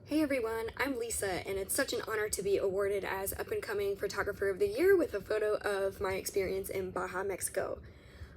Hey everyone, I'm Lisa, and it's such an honor to be awarded as Up-and-Coming Photographer of the Year with a photo of my experience in Baja, Mexico.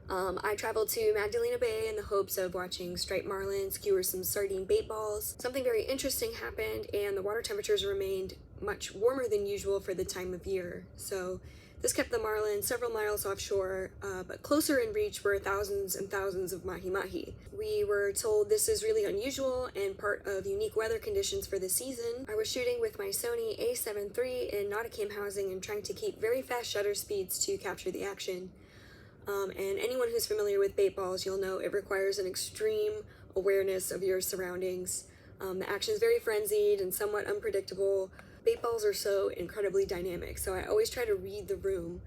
I traveled to Magdalena Bay in the hopes of watching striped marlin skewer some sardine bait balls. Something very interesting happened, and the water temperatures remained much warmer than usual for the time of year. So this kept the marlin several miles offshore, but closer in reach were thousands and thousands of mahi-mahi. We were told this is really unusual and part of unique weather conditions for the season. I was shooting with my Sony a7 III in Nauticam housing and trying to keep very fast shutter speeds to capture the action. And anyone who's familiar with bait balls, you'll know it requires an extreme awareness of your surroundings. The action is very frenzied and somewhat unpredictable. Bait balls are so incredibly dynamic, so I always try to read the room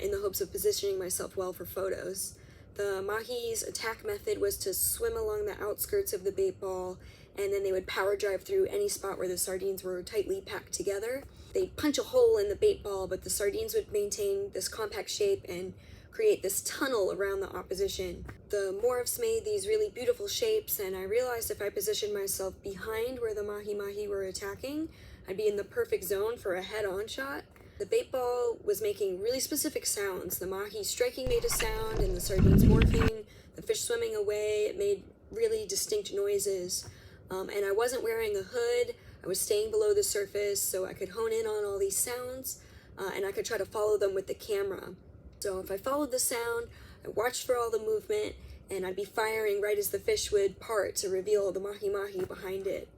in the hopes of positioning myself well for photos. The mahi's attack method was to swim along the outskirts of the bait ball, and then they would power drive through any spot where the sardines were tightly packed together. They'd punch a hole in the bait ball, but the sardines would maintain this compact shape and create this tunnel around the opposition. The morphs made these really beautiful shapes, and I realized if I positioned myself behind where the mahi-mahi were attacking, I'd be in the perfect zone for a head-on shot. The bait ball was making really specific sounds. The mahi striking made a sound, and the sardines morphing, the fish swimming away, it made really distinct noises. And I wasn't wearing a hood. I was staying below the surface so I could hone in on all these sounds, and I could try to follow them with the camera. So if I followed the sound, I watched for all the movement, and I'd be firing right as the fish would part to reveal the mahi-mahi behind it.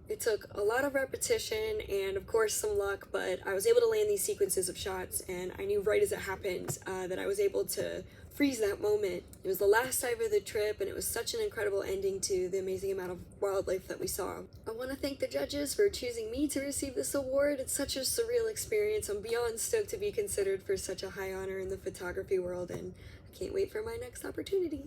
It took a lot of repetition and of course some luck, but I was able to land these sequences of shots, and I knew right as it happened that I was able to freeze that moment. It was the last dive of the trip, and it was such an incredible ending to the amazing amount of wildlife that we saw. I want to thank the judges for choosing me to receive this award. It's such a surreal experience. I'm beyond stoked to be considered for such a high honor in the photography world, and I can't wait for my next opportunity.